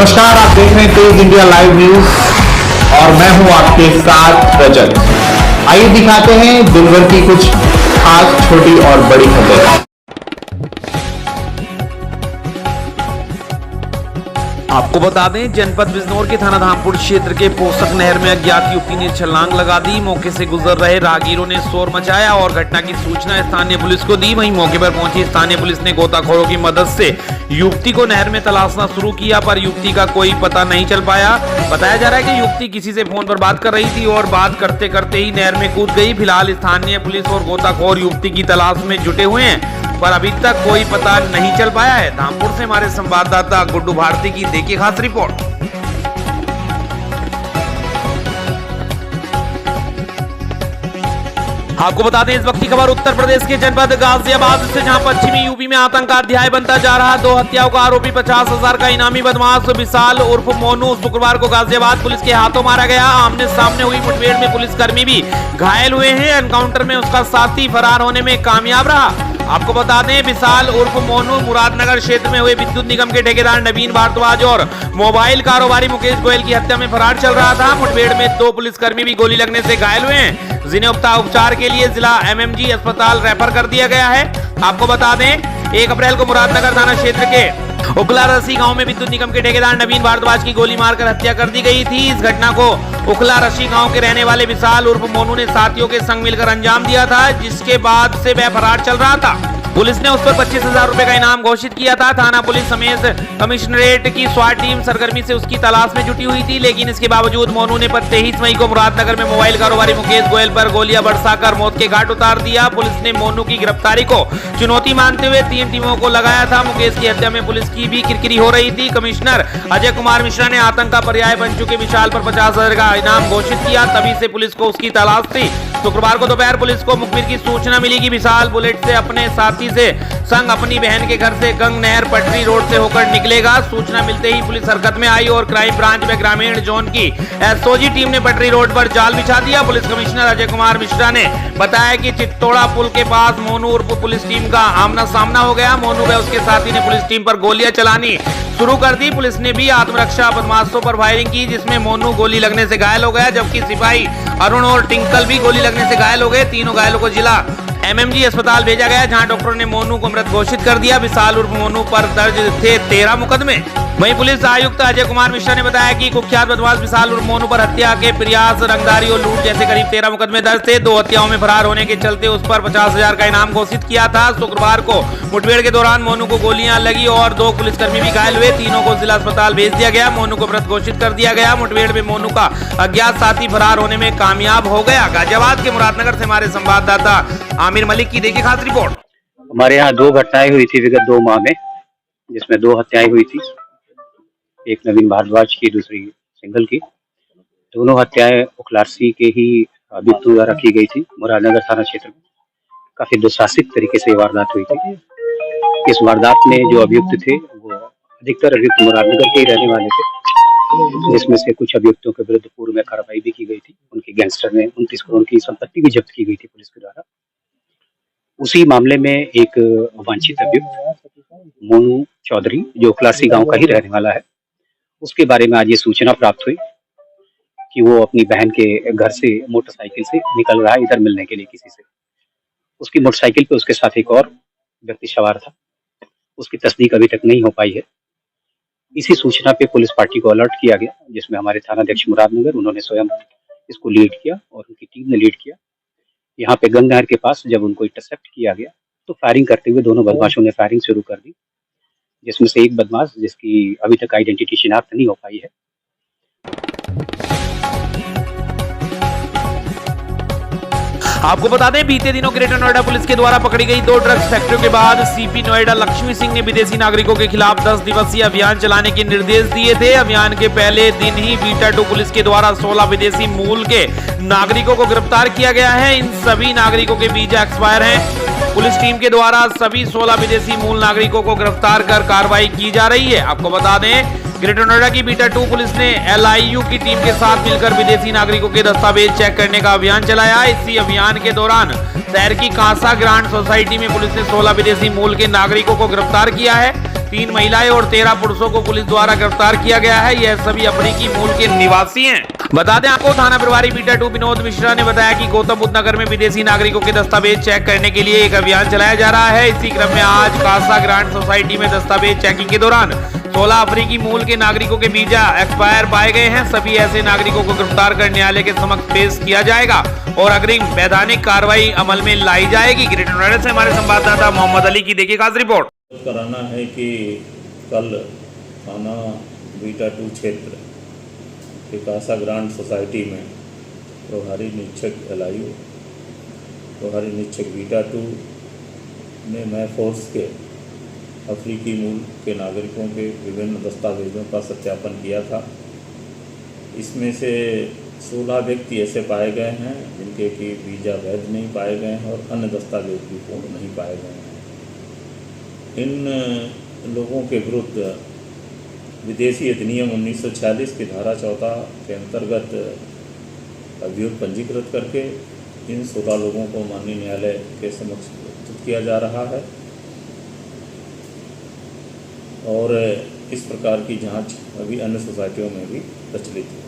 नमस्कार, आप देख रहे हैं तेज इंडिया लाइव न्यूज और मैं हूं आपके साथ रजत। आइए दिखाते हैं दिन भर की कुछ खास छोटी और बड़ी खबरें। आपको बता दें, जनपद बिजनौर के थाना धामपुर क्षेत्र के पोषक नहर में अज्ञात युवती ने छलांग लगा दी। मौके से गुजर रहे राहगीरों ने शोर मचाया और घटना की सूचना स्थानीय पुलिस को दी। वहीं मौके पर पहुंची स्थानीय पुलिस ने गोताखोरों की मदद से युवती को नहर में तलाशना शुरू किया, पर युवती का कोई पता नहीं चल पाया। बताया जा रहा है कि युवती किसी से फोन पर बात कर रही थी और बात करते करते ही नहर में कूद गई। फिलहाल स्थानीय पुलिस और गोताखोर युवती की तलाश में जुटे हुए हैं, पर अभी तक कोई पता नहीं चल पाया है। धामपुर से हमारे संवाददाता गुड्डू भारती की देखिए खास रिपोर्ट। आपको बता दें, इस वक्त की खबर उत्तर प्रदेश के जनपद गाजियाबाद से, जहां पश्चिमी यूपी में आतंक का अध्याय बनता जा रहा। 2 हत्याओं का आरोपी 50,000 का इनामी बदमाश विशाल उर्फ मोनू शुक्रवार को गाजियाबाद पुलिस के हाथों मारा गया। आमने सामने हुई मुठभेड़ में पुलिसकर्मी भी घायल हुए हैं। एनकाउंटर में उसका साथी फरार होने में कामयाब रहा। आपको बता दें, विशाल उर्फ मोनू मुरादनगर क्षेत्र में हुए विद्युत निगम के ठेकेदार नवीन भारद्वाज और मोबाइल कारोबारी मुकेश गोयल की हत्या में फरार चल रहा था। मुठभेड़ में 2 पुलिसकर्मी भी गोली लगने से घायल हुए हैं, जिन्हें उपचार के लिए जिला एमएमजी अस्पताल रेफर कर दिया गया है। आपको बता दें, 1 अप्रैल को मुरादनगर थाना क्षेत्र के उखला रसी गांव में विद्युत निगम के ठेकेदार नवीन भारद्वाज की गोली मारकर हत्या कर दी गई थी। इस घटना को उखला रसी गांव के रहने वाले विशाल उर्फ मोनू ने साथियों के संग मिलकर अंजाम दिया था, जिसके बाद से वह फरार चल रहा था। पुलिस ने उस पर 25,000 रुपए का इनाम घोषित किया था। थाना पुलिस समेत कमिश्नरेट की स्वाट टीम सरगर्मी से उसकी तलाश में जुटी हुई थी, लेकिन इसके बावजूद मोनू ने 23 मई को मुरादनगर में मोबाइल कारोबारी मुकेश गोयल पर गोलियां बरसाकर मौत के घाट उतार दिया। पुलिस ने मोनू की गिरफ्तारी को चुनौती मानते हुए 3 टीमों को लगाया था। मुकेश की हत्या में पुलिस की भी किरकिरी हो रही थी। कमिश्नर अजय कुमार मिश्रा ने आतंक का पर्याय बन चुके विशाल पर 50,000 का इनाम घोषित किया, तभी से पुलिस को उसकी तलाश थी। शुक्रवार को दोपहर पुलिस को मुखबिर की सूचना मिली कि विशाल बुलेट से अपने साथी से संग अपनी बहन के घर से गंग नहर पटरी रोड से होकर निकलेगा। सूचना मिलते ही पुलिस हरकत में आई और क्राइम ब्रांच में ग्रामीण जोन की एसओजी टीम ने पटरी रोड पर जाल बिछा दिया। पुलिस कमिश्नर अजय कुमार मिश्रा ने बताया कि चित्तौड़ा पुल के पास मोनू उर्फ पुलिस टीम का आमना सामना हो गया। मोनू व उसके साथी ने पुलिस टीम पर गोलियां चलानी शुरू कर दी। पुलिस ने भी आत्मरक्षा बदमाशों पर फायरिंग की, जिसमें मोनू गोली लगने से घायल हो गया, जबकि सिपाही अरुण और टिंकल भी गोली लगने से घायल हो गए। तीनों घायलों को जिला एमएमजी अस्पताल भेजा गया, जहां डॉक्टरों ने मोनू को मृत घोषित कर दिया। विशाल उर्फ मोनू पर दर्ज थे 13 मुकदमे। वहीं पुलिस आयुक्त अजय कुमार मिश्रा ने बताया कि कुख्यात बदमाश विशाल उर्फ मोनू पर हत्या के प्रयास, रंगदारी और लूट जैसे करीब 13 मुकदमे दर्ज थे। 2 हत्याओं में फरार होने के चलते उस पर 50,000 का इनाम घोषित किया था। शुक्रवार को मुठभेड़ के दौरान मोनू को गोलियां लगी और 2 पुलिसकर्मी भी घायल हुए। तीनों को जिला अस्पताल भेज दिया गया। मोनू को मृत घोषित कर दिया गया। मुठभेड़ में मोनू का अज्ञात साथी फरार होने में कामयाब हो गया। गाजियाबाद के मुरादनगर से हमारे संवाददाता आमिर मलिक की देखिए खास रिपोर्ट। हमारे यहाँ 2 घटनाएं हुई थी विगत 2 माह में, जिसमें 2 हत्याएं हुई थी, एक नवीन भारद्वाज की, दूसरी सिंगल की। दोनों हत्याएं उखलारसी के ही अभियुक्तों द्वारा की गई थी। मुरादनगर थाना क्षेत्र में काफी दुस्साहसिक तरीके से वारदात हुई थी। इस वारदात में जो अभियुक्त थे वो अधिकतर अभियुक्त मुरादनगर के ही रहने वाले थे, जिसमें से कुछ अभियुक्तों के विरुद्ध पूर्व में कार्रवाई भी की गई थी। उनके गैंगस्टर में 29 करोड़ की संपत्ति भी जब्त की गई थी पुलिस के द्वारा। उसी मामले में एक वांछित अभियुक्त मोनू चौधरी, जो उखलारसी गांव का ही रहने वाला है, उसके बारे में आज ये सूचना प्राप्त हुई कि वो अपनी बहन के घर से मोटरसाइकिल से निकल रहा है इधर मिलने के लिए किसी से। उसकी मोटरसाइकिल पे उसके साथ एक और व्यक्ति सवार था। उसकी तस्दीक अभी तक नहीं हो पाई है। इसी सूचना पे पुलिस पार्टी को अलर्ट किया गया, जिसमें हमारे थानाध्यक्ष मुरादनगर, उन्होंने स्वयं इसको लीड किया और उनकी टीम ने लीड किया। यहाँ पे गंग नहर के पास जब उनको इंटरसेप्ट किया गया तो फायरिंग करते हुए दोनों बदमाशों ने फायरिंग शुरू कर दी, जिसमें से एक बदमाश, जिसकी अभी तक आइडेंटिटी शिनाख्त नहीं हो पाई है। आपको बता दें, बीते दिनों ग्रेटर नोएडा पुलिस के द्वारा पकड़ी गई 2 ड्रग्स फैक्ट्रियों के बाद सीपी नोएडा लक्ष्मी सिंह ने विदेशी नागरिकों के खिलाफ 10 दिवसीय अभियान चलाने के निर्देश दिए थे। अभियान के पहले दिन ही बीटा 2 पुलिस के द्वारा 16 विदेशी मूल के नागरिकों को गिरफ्तार किया गया है। इन सभी नागरिकों के वीजा एक्सपायर हैं। पुलिस टीम के द्वारा सभी 16 विदेशी मूल नागरिकों को गिरफ्तार कर कार्रवाई की जा रही है। आपको बता दें, ग्रेटर नोएडा की बीटा 2 पुलिस ने LIU की टीम के साथ मिलकर विदेशी नागरिकों के दस्तावेज चेक करने का अभियान चलाया। इसी अभियान के दौरान शहर की कांसा ग्रांड सोसाइटी में पुलिस ने 16 विदेशी मूल के नागरिकों को गिरफ्तार किया है। 3 महिलाएं और 13 पुरुषों को पुलिस द्वारा गिरफ्तार किया गया है। यह सभी अफ्रीकी मूल के निवासी हैं। बता दें आपको, थाना प्रभारी बीटा 2 विनोद मिश्रा ने बताया कि गौतम बुद्ध नगर में विदेशी नागरिकों के दस्तावेज चेक करने के लिए एक अभियान चलाया जा रहा है। इसी क्रम में आज कासा ग्रांड सोसाइटी में दस्तावेज चेकिंग के दौरान 16 अफ्रीकी मूल के नागरिकों के वीजा एक्सपायर पाए गए हैं। सभी ऐसे नागरिकों को गिरफ्तार कर न्यायालय के समक्ष पेश किया जाएगा और अग्रिम वैधानिक कार्रवाई अमल में लाई जाएगी। ग्रेटर नोएडा से हमारे संवाददाता मोहम्मद अली की देखिए खास रिपोर्ट। कराना है कि कल थाना बीटा 2 क्षेत्र के कासा ग्रांड सोसाइटी में प्रभारी निरीक्षक एलआईयू प्रभारी निरीक्षक बीटा 2 ने नए फोर्स के अफ्रीकी मूल के नागरिकों के विभिन्न दस्तावेजों का सत्यापन किया था। इसमें से 16 व्यक्ति ऐसे पाए गए हैं जिनके कि वीज़ा वैध नहीं पाए गए हैं और अन्य दस्तावेज भी पूर्ण नहीं पाए गए हैं। इन लोगों के विरुद्ध विदेशी अधिनियम 1946 की धारा 14 के अंतर्गत अभियोग पंजीकृत करके इन 16 लोगों को माननीय न्यायालय के समक्ष प्रस्तुत किया जा रहा है और इस प्रकार की जांच अभी अन्य सोसाइटियों में भी प्रचलित है।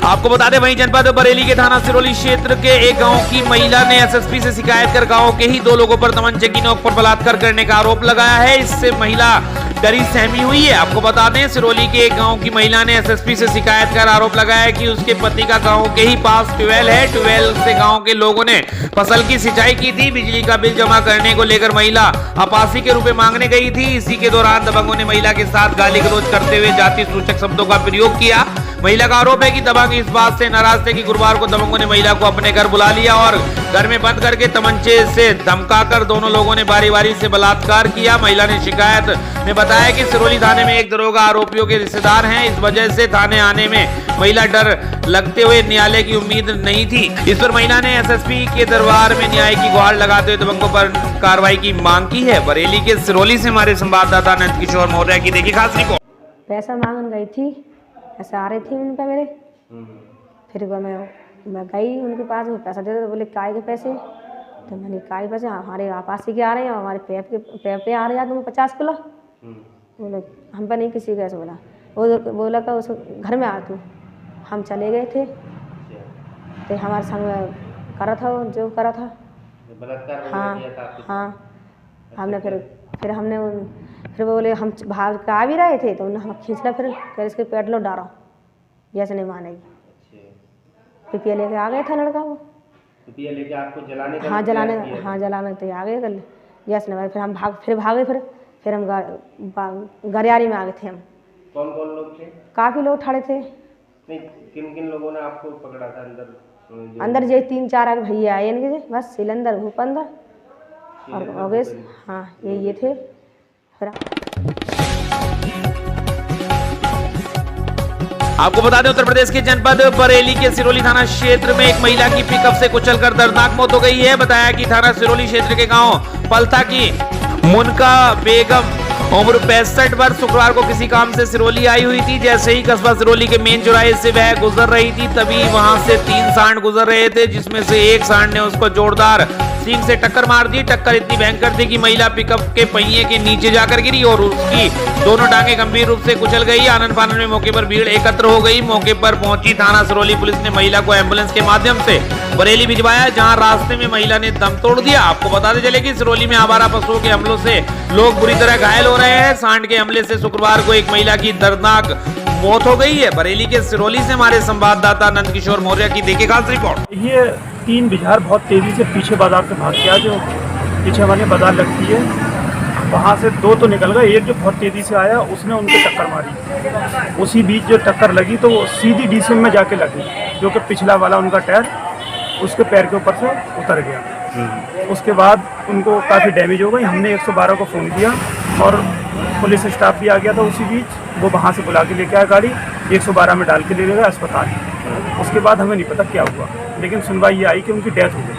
आपको बता दें, वहीं जनपद बरेली के थाना सिरोली क्षेत्र के एक गांव की महिला ने एसएसपी से शिकायत कर गांव के ही 2 लोगों पर तमंचे की नोक पर बलात्कार करने का आरोप लगाया है। इससे महिला कड़ी सहमी हुई है। आपको बता दें, सिरोली के एक गांव की महिला ने एसएसपी से शिकायत कर आरोप लगाया कि उसके पति का गांव के ही पास ट्यूबवेल है। ट्यूबवेल से गांव के लोगों ने फसल की सिंचाई की थी। बिजली का बिल जमा करने को लेकर महिला अपासी के रुपए मांगने गई थी। इसी के दौरान दबंगों ने महिला के साथ गाली गलौज करते हुए जाति सूचक शब्दों का प्रयोग किया। महिला का आरोप है कि दबंग इस बात से नाराज थे कि गुरुवार को दबंगों ने महिला को अपने घर बुला लिया और घर में बंद करके तमंचे से धमकाकर दोनों लोगों ने बारी बारी से बलात्कार किया। महिला ने शिकायत में बताया कि सिरोली थाने में एक दरोगा आरोपियों के रिश्तेदार हैं। इस वजह से थाने आने में महिला डर लगते हुए न्यायालय की उम्मीद नहीं थी। इस पर महिला ने एसएसपी के दरबार में न्याय की गुहार लगाते हुए दबंगों पर कार्रवाई की मांग की है। बरेली के सिरोली से हमारे संवाददाता नंद किशोर मौर्य की देखिए खास रिपोर्ट। पैसा मांगने गई थी, ऐसे आ रहे थे उन पे मेरे, फिर मैं गई उनके पास, पैसा दे दो। तो बोले काय के पैसे? तो मैंने काय पैसे? हमारे आपासी के आ रहे हैं, हमारे पैप पे आ रहे हैं तुम्हें 50 किलो। बोले हम पे नहीं किसी का। ऐसे बोला, वो बोला कि उस घर में आ तू। हम चले गए थे तो हमारे संग करा था जो करा था। हाँ, हमने फिर हमने फिर बोले हम भाग के आ भी रहे थे तो उन्होंने हम खींच लिया। फिर इसके पेट लो डारो, जैसे नहीं मानेगी। पिपिया लेके आ गया था लड़का। वो पिपिया लेके आपको जलाने का? हाँ, जलाने तो आ गए कल। जैसे नहीं, फिर हम भागे। फिर हम गरियारी में आ गए थे। हम कौन लोग थे? काफ़ी लोग खड़े थे। नहीं, किन लोगों ने आपको पकड़ा था अंदर जो 3-4 भैया आए इनके, बस सिलेंडर भूपेंद्र और योगेश। हाँ, ये थे। आपको बता दें, उत्तर प्रदेश के जनपद बरेली के सिरोली थाना क्षेत्र में एक महिला की पिकअप से कुचलकर दर्दनाक मौत हो गई है। बताया कि थाना सिरोली क्षेत्र के गांव पलता की मुनका बेगम उम्र 65 वर्ष शुक्रवार को किसी काम से सिरोली आई हुई थी। जैसे ही कस्बा सिरोली के मेन चौराहे से वह गुजर रही थी, तभी वहां से 3 सांड गुजर रहे थे, जिसमें से एक सांड ने उसको जोरदार सींग से टक्कर मार दी। टक्कर इतनी भयंकर थी कि महिला पिकअप के पहिए के नीचे जाकर गिरी और उसकी दोनों टांगे गंभीर रूप से कुचल गई। आनन फानन में मौके पर भीड़ एकत्र हो गई। मौके पर पहुंची थाना सिरोली पुलिस ने महिला को एम्बुलेंस के माध्यम से बरेली भिजवाया, जहां रास्ते में महिला ने दम तोड़ दिया। आपको बताते चले कि सिरोली में आवारा पशुओं के हमलों से लोग बुरी तरह घायल हो रहे हैं। सांड के हमले से शुक्रवार को एक महिला की दर्दनाक मौत हो गई है। बरेली के सिरोली से हमारे संवाददाता नंद किशोर मौर्य की देखिए खास रिपोर्ट। ये 3 बिहार बहुत तेजी से पीछे बाजार से भाग गया, जो पीछे हमारी बाजार लगती है वहाँ से 2 तो निकल गए। एक जो बहुत तेजी से आया उसने उनको टक्कर मारी। उसी बीच जो टक्कर लगी तो वो सीधी डीसीएम में जाके लगी, जो कि पिछला वाला उनका टायर उसके पैर के ऊपर से उतर गया। उसके बाद उनको काफ़ी डैमेज हो गई। हमने 112 को फ़ोन किया और पुलिस स्टाफ भी आ गया था उसी बीच। वो वहाँ से बुला के लेके आया गाड़ी, 112 में डाल के ले गया अस्पताल। उसके बाद हमें नहीं पता क्या हुआ, लेकिन सुनवाई ये आई कि उनकी डेथ हो गई।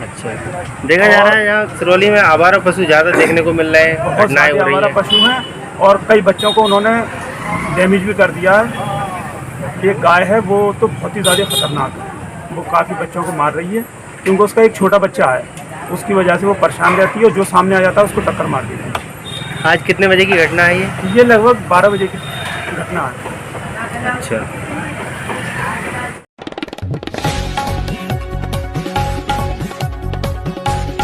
अच्छा, देखा जा रहा है यहाँ सिरोली में आवारा पशु ज़्यादा देखने को मिल रहे हैं, बहुत सारे आवारा पशु हैं और कई बच्चों को उन्होंने डैमेज भी कर दिया है। एक गाय है वो तो बहुत ही ज़्यादा खतरनाक है, वो काफ़ी बच्चों को मार रही है क्योंकि उसका एक छोटा बच्चा है, उसकी वजह से वो परेशान रहती है और जो सामने आ जाता है उसको टक्कर मार देती है। आज कितने बजे की घटना है ये लगभग 12 बजे की घटना है। अच्छा।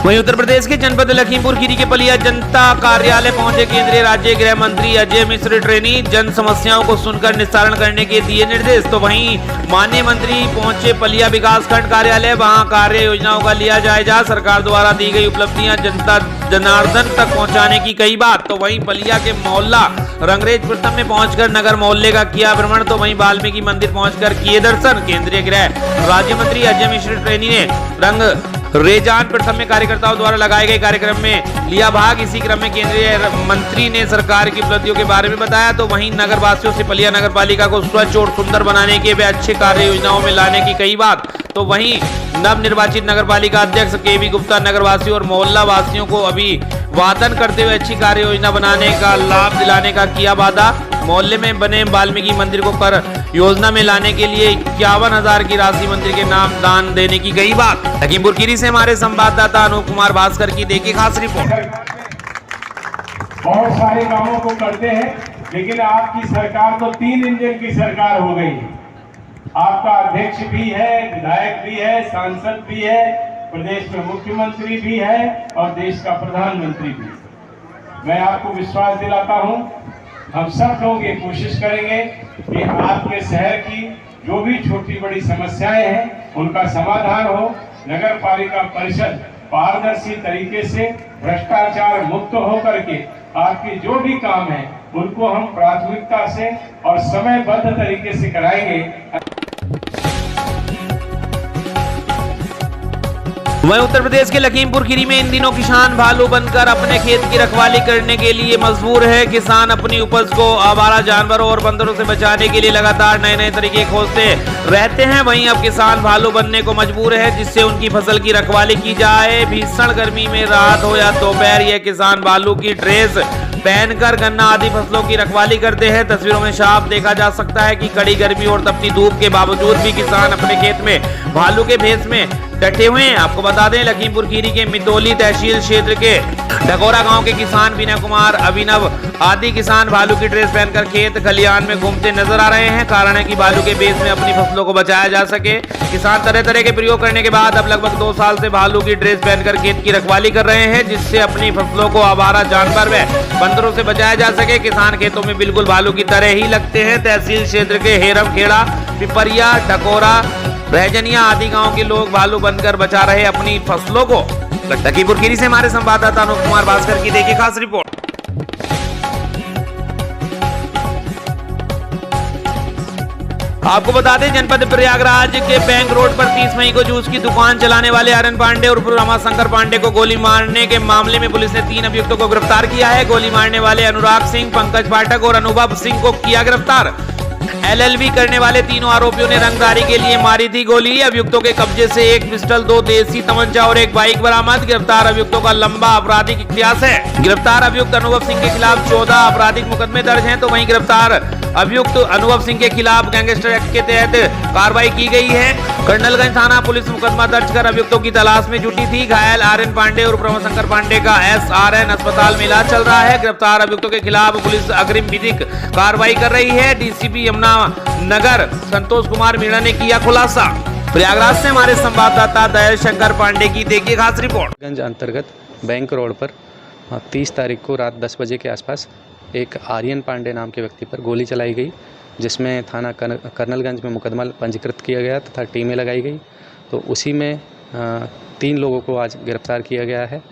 वहीं उत्तर प्रदेश के जनपद लखीमपुर खीरी के पलिया जनता कार्यालय पहुंचे केंद्रीय राज्य गृह मंत्री अजय मिश्र ट्रेनी जन समस्याओं को सुनकर निस्तारण करने के दिए निर्देश। तो वहीं माननीय मंत्री पहुंचे पलिया विकास खंड कार्यालय, वहां कार्य योजनाओं का लिया जायजा, सरकार द्वारा दी गई उपलब्धियां जनता जनार्दन तक पहुंचाने की कही बात। तो वहीं पलिया के मोहल्ला रंगरेज प्रथम में पहुंचकर नगर मोहल्ले का किया भ्रमण। तो वहीं वाल्मीकि मंदिर पहुंचकर किए दर्शन। केंद्रीय गृह राज्य मंत्री अजय मिश्र ट्रेनी ने रंग रेजान प्रथम में कार्यकर्ताओं द्वारा लगाए गए कार्यक्रम में लिया भाग। इसी क्रम में केंद्रीय मंत्री ने सरकार की उपलब्धियों के बारे में बताया। तो वहीं नगर वासियों से पलिया नगर पालिका को स्वच्छ और सुंदर बनाने के वे अच्छे कार्य योजनाओं में लाने की कही बात। तो वहीं नव निर्वाचित नगर पालिका अध्यक्ष केवी गुप्ता नगर वासियों और मोहल्ला वासियों को अभिवादन करते हुए अच्छी कार्य योजना बनाने का लाभ दिलाने का किया वादा। मोहल्ले में बने वाल्मीकि मंदिर को कर योजना में लाने के लिए 51,000 की राशि मंदिर के नाम दान देने की गई बात। लखीमपुर खीरी से हमारे संवाददाता अनूप कुमार भास्कर की देखिए खास रिपोर्ट। बहुत सारे कामों को करते हैं, लेकिन आपकी सरकार तो 3 इंजन की सरकार हो गई है। आपका अध्यक्ष भी है, विधायक भी है, सांसद भी है, प्रदेश में मुख्यमंत्री भी है और देश का प्रधानमंत्री भी। मैं आपको विश्वास दिलाता हूं, हम सब लोग ये कोशिश करेंगे कि आपके शहर की जो भी छोटी बड़ी समस्याएं हैं उनका समाधान हो। नगर पालिका परिषद पारदर्शी तरीके से भ्रष्टाचार मुक्त होकर के आपके जो भी काम है उनको हम प्राथमिकता से और समयबद्ध तरीके से कराएंगे। वहीं उत्तर प्रदेश के लखीमपुर खीरी में इन दिनों किसान भालू बनकर अपने खेत की रखवाली करने के लिए मजबूर है। किसान अपनी उपज को आवारा जानवरों और बंदरों से बचाने के लिए लगातार नए नए तरीके खोजते रहते हैं। वहीं अब किसान भालू बनने को मजबूर है, जिससे उनकी फसल की रखवाली की जाए। भीषण गर्मी में रात हो या दोपहर, यह किसान भालू की ड्रेस पहनकर गन्ना आदि फसलों की रखवाली करते हैं। तस्वीरों में साफ देखा जा सकता है कि कड़ी गर्मी और तपती धूप के बावजूद भी किसान अपने खेत में भालू के भेष में डटे हुए हैं। आपको बता दें, लखीमपुर खीरी के मितौली तहसील क्षेत्र के ढकोरा गांव के किसान बीना कुमार, अभिनव आदि किसान भालू की ड्रेस पहनकर खेत खलिहान में घूमते नजर आ रहे हैं। कारण है कि भालू के भेष में अपनी फसलों को बचाया जा सके। किसान तरह तरह के प्रयोग करने के बाद अब लगभग 2 साल से भालू की ड्रेस पहनकर खेत की रखवाली कर रहे हैं, जिससे अपनी फसलों को आवारा जानवर व बंदरों से बचाया जा सके। किसान खेतों में बिल्कुल भालू की तरह ही लगते हैं। तहसील क्षेत्र के हेरम खेड़ा, पिपरिया, ढकोरा, रहजनिया आदि गांव के लोग भालू बनकर बचा रहे अपनी फसलों को। लखीमपुर खीरी से हमारे संवाददाता अनूप कुमार भास्कर की देखिए खास रिपोर्ट। आपको बता दें, जनपद प्रयागराज के बैंक रोड पर 30 मई को जूस की दुकान चलाने वाले आर्यन पांडे उर्फ रमाशंकर पांडे को गोली मारने के मामले में पुलिस ने 3 अभियुक्तों को गिरफ्तार किया है। गोली मारने वाले अनुराग सिंह, पंकज पाठक और अनुभव सिंह को किया गिरफ्तार। LLB करने वाले तीनों आरोपियों ने रंगदारी के लिए मारी थी गोली। अभियुक्तों के कब्जे से 1 पिस्टल, 2 देसी तमंचा और 1 बाइक बरामद। गिरफ्तार अभियुक्तों का लंबा आपराधिक इतिहास है। गिरफ्तार अभियुक्त अनुभव सिंह के खिलाफ 14 आपराधिक मुकदमे दर्ज हैं। तो वहीं गिरफ्तार अभियुक्त अनुभव सिंह के खिलाफ गैंगस्टर एक्ट के तहत कार्रवाई की गई है। कर्नलगंज थाना पुलिस मुकदमा दर्ज कर अभियुक्तों की तलाश में जुटी थी। घायल आर्यन पांडे और रमाशंकर पांडे का SRN अस्पताल में इलाज चल रहा है। गिरफ्तार अभियुक्तों के खिलाफ पुलिस अग्रिम विधिक कार्रवाई कर रही है। DCP यमुना नगर संतोष कुमार मीणा ने किया खुलासा। प्रयागराज से हमारे संवाददाता दयाल शंकर पांडे की देखिए खास रिपोर्ट। गंज अंतर्गत बैंक रोड पर 30 तारीख को रात 10 बजे के आसपास एक आर्यन पांडे नाम के व्यक्ति पर गोली चलाई गई, जिसमें थाना कर्नलगंज में मुकदमा पंजीकृत किया गया तथा टीमें लगाई गई। तो उसी में 3 लोगों को आज गिरफ्तार किया गया है।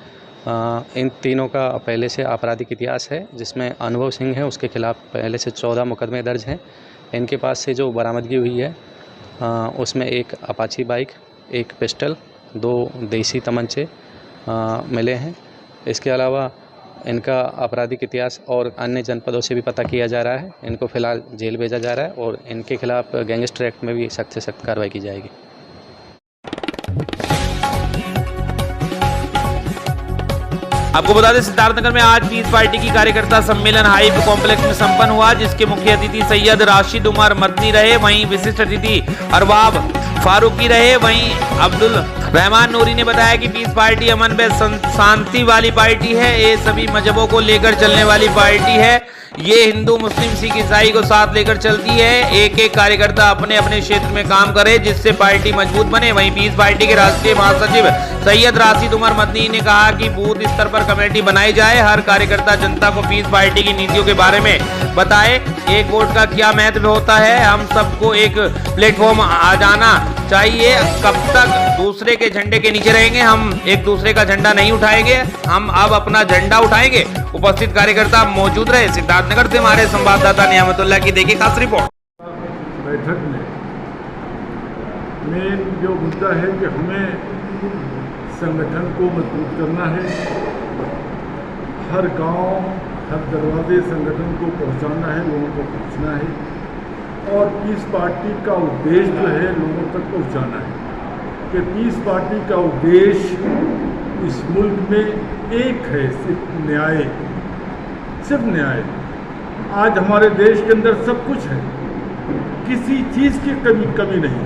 इन तीनों का पहले से आपराधिक इतिहास है, जिसमें अनुभव सिंह है, उसके खिलाफ पहले से 14 मुकदमे दर्ज हैं। इनके पास से जो बरामदगी हुई है उसमें 1 अपाची बाइक, 1 पिस्टल, 2 देसी तमंचे मिले हैं। इसके अलावा इनका आपराधिक इतिहास और अन्य जनपदों से भी पता किया जा रहा है। इनको फिलहाल जेल भेजा जा रहा है और इनके खिलाफ गैंगस्टर एक्ट में भी सख्त से सख्त कार्रवाई की जाएगी। आपको बता दें सिद्धार्थनगर में आज पीस पार्टी की कार्यकर्ता सम्मेलन हाइप कॉम्प्लेक्स में संपन्न हुआ, जिसके मुख्य अतिथि सैयद राशिद उमर मदनी रहे। वहीं विशिष्ट अतिथि अरबाब फारूकी रहे। वहीं अब्दुल रहमान नूरी ने बताया कि पीस पार्टी अमन व शांति वाली पार्टी है। ये सभी मजहबों को लेकर चलने वाली पार्टी है। ये हिंदू मुस्लिम सिख ईसाई को साथ लेकर चलती है। एक एक कार्यकर्ता अपने अपने क्षेत्र में काम करे जिससे पार्टी मजबूत बने। वहीं पीस पार्टी के राष्ट्रीय महासचिव सैयद राशिद उमर मदनी ने कहा कि बूथ स्तर पर कमेटी बनाई जाए। हर कार्यकर्ता जनता को पीस पार्टी की नीतियों के बारे में बताए। एक वोट का क्या महत्व होता है, हम सबको एक प्लेटफॉर्म आ जाना चाहिए। कब तक दूसरे के झंडे के नीचे रहेंगे, हम एक दूसरे का झंडा नहीं उठाएंगे, हम अब अपना झंडा उठाएंगे। उपस्थित कार्यकर्ता मौजूद रहे। सिद्धार्थनगर से हमारे संवाददाता नियामतुल्लाह की देखिए खास रिपोर्ट। बैठक में मेन जो मुद्दा है कि हमें संगठन को मजबूत करना है। हर गांव, हर दरवाजे संगठन को पहुंचाना है, लोगों को पहुंचना है। और पीस पार्टी का उद्देश्य जो है लोगों तक पहुंचाना है कि पीस पार्टी का उद्देश्य इस मुल्क में एक है, सिर्फ न्याय, सिर्फ न्याय। आज हमारे देश के अंदर सब कुछ है, किसी चीज़ की कमी नहीं।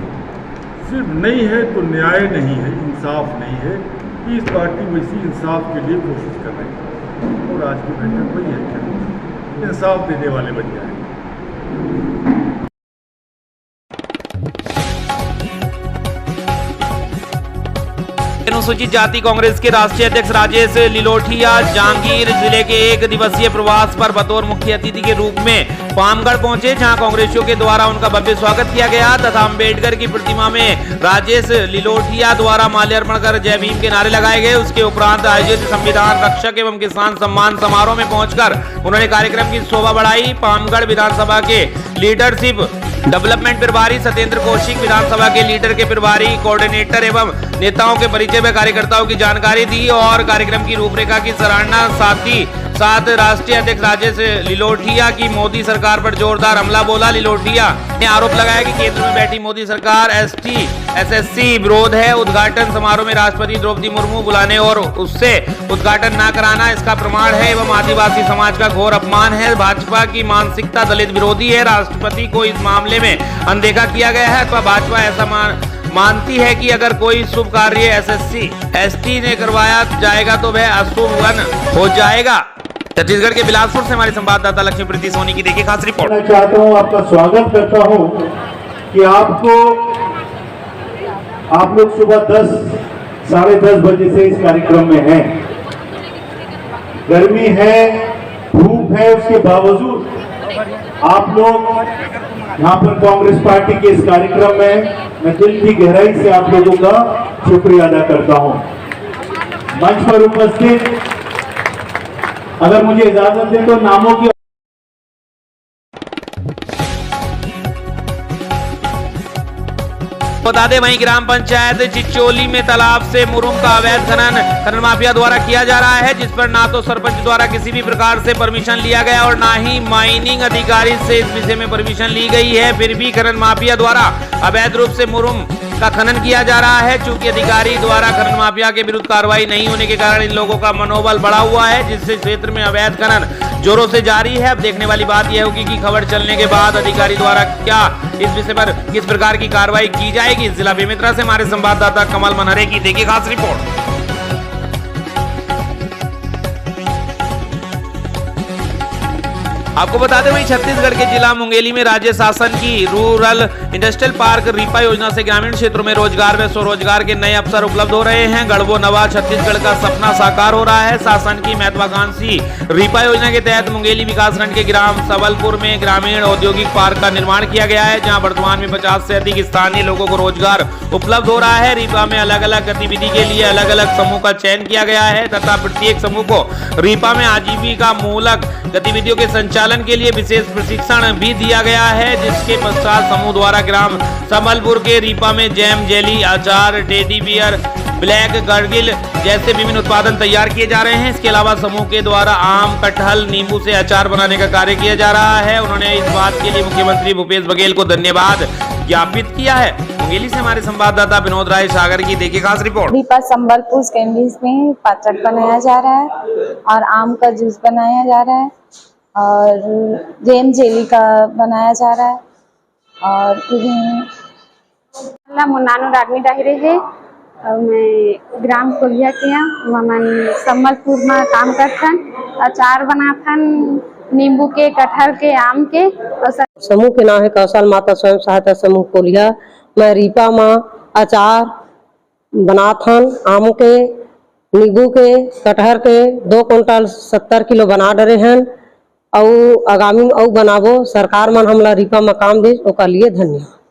सिर्फ नहीं है तो न्याय नहीं है, इंसाफ नहीं है। पीस पार्टी वैसी इंसाफ के लिए कोशिश कर रही है और आज की बैठक वही है कि इंसाफ देने वाले बन जाए। अनुसूचित जाति कांग्रेस के राष्ट्रीय अध्यक्ष राजेश लिलोठिया जहांगीर जिले के एक दिवसीय प्रवास पर बतौर मुख्य अतिथि के रूप में पामगढ़ पहुंचे, जहां कांग्रेसियों के द्वारा उनका भव्य स्वागत किया गया तथा अंबेडकर की प्रतिमा में राजेश लिलोठिया द्वारा माल्यार्पण कर जय भीम के नारे लगाए गए। उसके उपरांत आयोजित संविधान रक्षक एवं किसान सम्मान समारोह में पहुंचकर उन्होंने कार्यक्रम की शोभा बढ़ाई। पामगढ़ विधानसभा के लीडरशिप डेवलपमेंट प्रभारी सत्येंद्र कौशिक, विधानसभा के लीडर के प्रभारी कोऑर्डिनेटर एवं नेताओं के परिचय में कार्यकर्ताओं की जानकारी दी और कार्यक्रम की रूपरेखा की सराहना। साथ राष्ट्रीय अध्यक्ष राजेश लिलोठिया की मोदी सरकार पर जोरदार हमला बोला। लिलोठिया ने आरोप लगाया कि केंद्र में बैठी मोदी सरकार ST/SC विरोध है। उद्घाटन समारोह में राष्ट्रपति द्रौपदी मुर्मू बुलाने और उससे उद्घाटन न कराना इसका प्रमाण है एवं आदिवासी समाज का घोर अपमान है। भाजपा की मानसिकता दलित विरोधी है। राष्ट्रपति को इस मामले में अनदेखा किया गया है। भाजपा ऐसा मानती है कि अगर कोई शुभ कार्य SSC/ST ने करवाया जाएगा तो वह अशुभ हो जाएगा। छत्तीसगढ़ के बिलासपुर से हमारे संवाददाता लक्ष्मी प्रीति सोनी की देखिए खास रिपोर्ट। मैं चाहता हूं, आपका स्वागत करता हूं कि आप लोग सुबह 10 साढ़े 10 बजे से इस कार्यक्रम में हैं। गर्मी है, धूप है, उसके बावजूद आप लोग यहाँ पर कांग्रेस पार्टी के इस कार्यक्रम में मैं दिल की गहराई से आप लोगों का शुक्रिया अदा करता हूँ। मंच पर उपस्थित अगर मुझे इजाजत दे तो नामों की बता दें वहीं ग्राम पंचायत चिचोली में तालाब से मुरुम का अवैध खनन माफिया द्वारा किया जा रहा है, जिस पर ना तो सरपंच द्वारा किसी भी प्रकार से परमिशन लिया गया और ना ही माइनिंग अधिकारी से इस विषय में परमिशन ली गई है। फिर भी खनन माफिया द्वारा अवैध रूप से मुरुम का खनन किया जा रहा है। चूंकि अधिकारी द्वारा खनन माफिया के विरुद्ध कार्रवाई नहीं होने के कारण इन लोगों का मनोबल बढ़ा हुआ है, जिससे क्षेत्र में अवैध खनन जोरों से जारी है। अब देखने वाली बात यह होगी कि खबर चलने के बाद अधिकारी द्वारा क्या इस विषय पर किस प्रकार की कार्रवाई की जाएगी। जिला बेमेतरा से हमारे संवाददाता कमल मनहरे की देखिए खास रिपोर्ट। आपको बता दें वहीं छत्तीसगढ़ के जिला मुंगेली में राज्य शासन की रूरल इंडस्ट्रियल पार्क रीपा योजना से ग्रामीण क्षेत्रों में रोजगार व स्वरोजगार के नए अवसर उपलब्ध हो रहे हैं। गढ़बो नवा छत्तीसगढ़ का सपना साकार हो रहा है। शासन की महत्वाकांक्षी रीपा योजना के तहत मुंगेली विकासखंड के ग्राम सबलपुर में ग्रामीण औद्योगिक पार्क का निर्माण किया गया है, जहाँ वर्तमान में 50 से अधिक स्थानीय लोगों को रोजगार उपलब्ध हो रहा है। रीपा में अलग अलग गतिविधि के लिए अलग अलग समूह का चयन किया गया है तथा प्रत्येक समूह को रीपा में आजीविका मूलक गतिविधियों के संचालन के लिए विशेष प्रशिक्षण भी दिया गया है, जिसके पश्चात समूह द्वारा ग्राम संबलपुर के रीपा में जैम, जेली, अचार, टेडी बियर, ब्लैक गड़गिल जैसे विभिन्न उत्पादन तैयार किए जा रहे हैं। इसके अलावा समूह के द्वारा आम, कटहल, नींबू से अचार बनाने का कार्य किया जा रहा है। उन्होंने इस बात के लिए मुख्यमंत्री भूपेश बघेल को धन्यवाद ज्ञापित किया है। मुंगेली से हमारे संवाददाता विनोद राय सागर की देखिए खास रिपोर्ट। दीपा संबलपुर कैंडीज में पाचक बनाया जा रहा है और आम का जूस बनाया जा रहा है और जैम जेली का बनाया जा रहा है और मुन्नानो रागनी डायरे है और मैं ग्राम कोलिया किया मन संबलपुर में काम करथन, अचार बनाथन नींबू के, कटहल के, आम के। समूह के नाम है कौशल माता स्वयं सहायता समूह कोलिया। मैं रीपा माँ अचार बनाथन आम के, नींबू के, कटहल के 2 कुंटल 70 किलो बना डरे हैं और आगामी में बनाबो। सरकार मन हमला रीपा में काम दे ओकर लिए धन्यवाद।